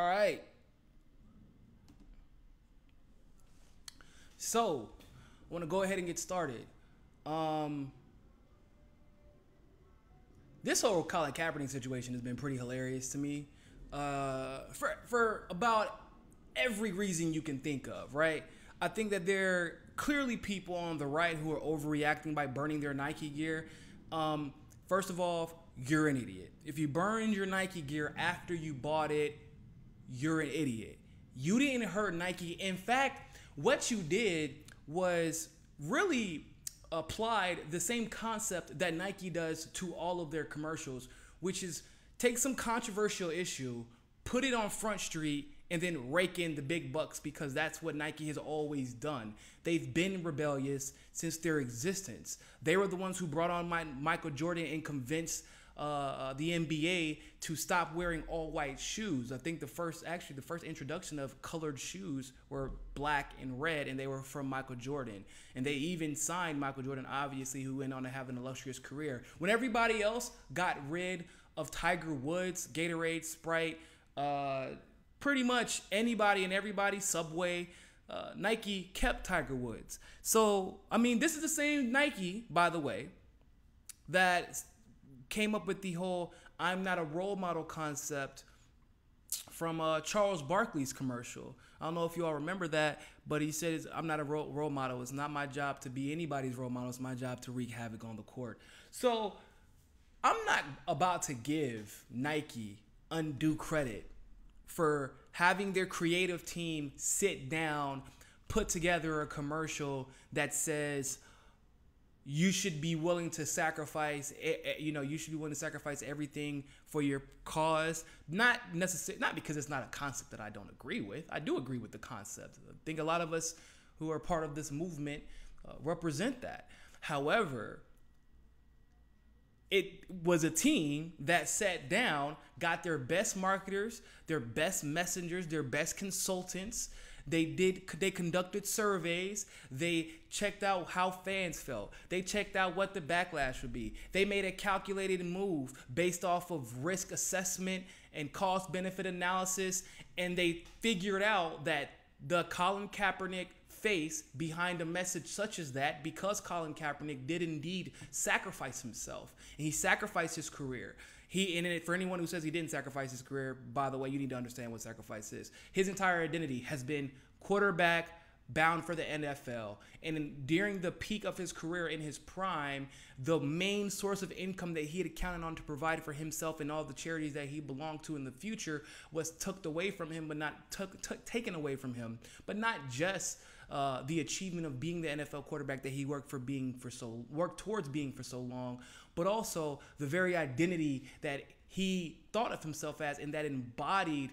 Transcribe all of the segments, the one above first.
All right. So, I want to go ahead and get started. Um, this whole Colin Kaepernick situation has been pretty hilarious to me. For about every reason you can think of, right? I think that there are clearly people on the right who are overreacting by burning their Nike gear. First of all, you're an idiot. If you burned your Nike gear after you bought it, you're an idiot. You didn't hurt Nike. In fact, what you did was really applied the same concept that Nike does to all of their commercials, which is take some controversial issue, put it on Front Street, and then rake in the big bucks, because that's what Nike has always done. They've been rebellious since their existence. They were the ones who brought on Michael Jordan and convinced the NBA to stop wearing all white shoes. I think the first introduction of colored shoes were black and red, and they were from Michael Jordan. And they even signed Michael Jordan, obviously, who went on to have an illustrious career. When everybody else got rid of Tiger Woods, Gatorade, Sprite, pretty much anybody and everybody, Subway, Nike kept Tiger Woods. So, I mean, this is the same Nike, by the way, that came up with the whole "I'm not a role model" concept from Charles Barkley's commercial. I don't know if you all remember that, but he said, "I'm not a role model. It's not my job to be anybody's role model. It's my job to wreak havoc on the court." So I'm not about to give Nike undue credit for having their creative team sit down, put together a commercial that says you should be willing to sacrifice, you should be willing to sacrifice everything for your cause. Not because it's not a concept that I don't agree with. I do agree with the concept. I think a lot of us who are part of this movement represent that. However, it was a team that sat down, got their best marketers, their best messengers, their best consultants. They conducted surveys. They checked out how fans felt. They checked out what the backlash would be. They made a calculated move based off of risk assessment and cost benefit analysis. And they figured out that the Colin Kaepernick face behind a message such as that, because Colin Kaepernick did indeed sacrifice himself, and he sacrificed his career. For anyone who says he didn't sacrifice his career, by the way, you need to understand what sacrifice is. His entire identity has been quarterback, bound for the NFL. And during the peak of his career, in his prime, the main source of income that he had counted on to provide for himself and all the charities that he belonged to in the future was tucked away from him, but not taken away from him. But not just the achievement of being the NFL quarterback that he worked towards being for so long, but also the very identity that he thought of himself as, and that embodied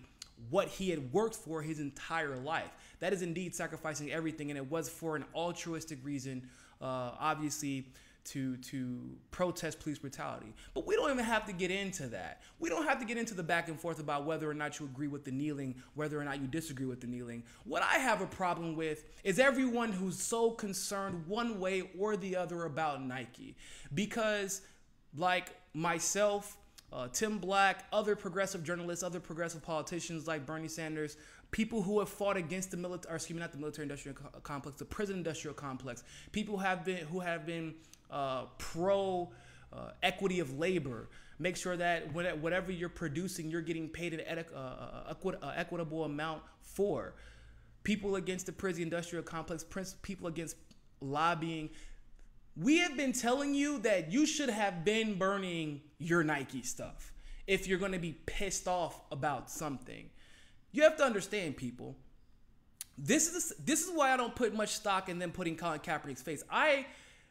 what he had worked for his entire life. That is indeed sacrificing everything, and it was for an altruistic reason, obviously, to protest police brutality. But we don't even have to get into that. We don't have to get into the back and forth about whether or not you agree with the kneeling, whether or not you disagree with the kneeling. What I have a problem with is everyone who's so concerned one way or the other about Nike. Because like myself, Tim Black, other progressive journalists, other progressive politicians like Bernie Sanders, people who have fought against the the prison industrial complex, people who have been pro equity of labor, make sure that whatever you're producing, you're getting paid an equitable amount for. People against the prison industrial complex, people against lobbying. We have been telling you that you should have been burning your Nike stuff if you're going to be pissed off about something. You have to understand, people. This is why I don't put much stock in them putting Colin Kaepernick's face. I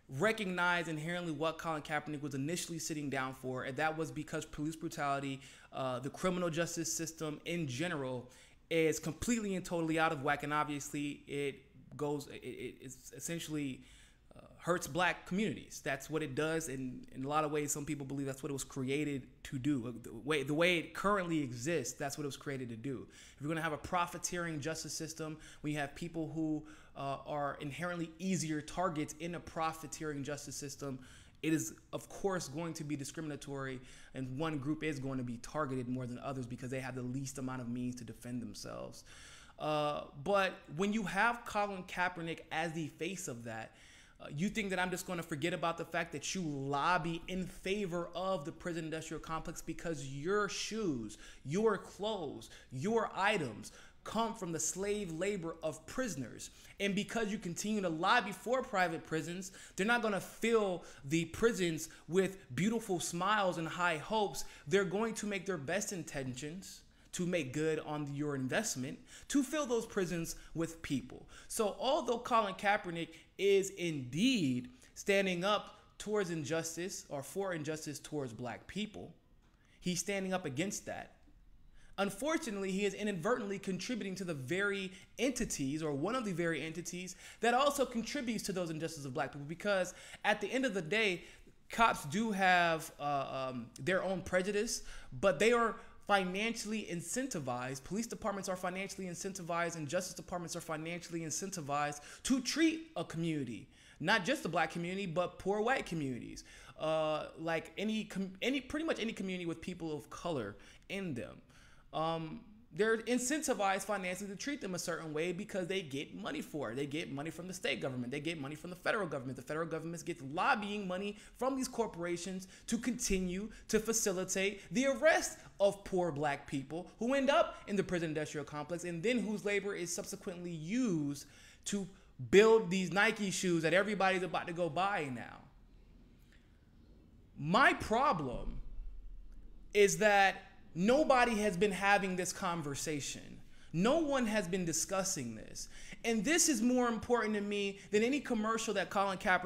recognize inherently what Colin Kaepernick was initially sitting down for, and that was because police brutality, the criminal justice system in general, is completely and totally out of whack, and obviously it essentially hurts black communities. That's what it does, and in a lot of ways, some people believe that's what it was created to do. The way it currently exists, that's what it was created to do. If you're going to have a profiteering justice system, we have people who are inherently easier targets in a profiteering justice system, it is, of course, going to be discriminatory, and one group is going to be targeted more than others because they have the least amount of means to defend themselves. But when you have Colin Kaepernick as the face of that, you think that I'm just going to forget about the fact that you lobby in favor of the prison industrial complex because your shoes, your clothes, your items come from the slave labor of prisoners. And because you continue to lobby for private prisons, they're not going to fill the prisons with beautiful smiles and high hopes. They're going to make their best intentions to make good on your investment to fill those prisons with people. So although Colin Kaepernick is indeed standing up towards injustice or for injustice towards black people, he's standing up against that. Unfortunately, he is inadvertently contributing to the very entities, or one of the very entities, that also contributes to those injustices of black people, because at the end of the day, cops do have their own prejudice, but they are financially incentivized. Police departments are financially incentivized, and justice departments are financially incentivized to treat a community, not just the black community, but poor white communities, like pretty much any community with people of color in them. They're incentivized financially to treat them a certain way because they get money for it. They get money from the state government. They get money from the federal government. The federal government gets lobbying money from these corporations to continue to facilitate the arrest of poor black people who end up in the prison industrial complex, and then whose labor is subsequently used to build these Nike shoes that everybody's about to go buy now. My problem is that nobody has been having this conversation. No one has been discussing this. And this is more important to me than any commercial that Colin Kaepernick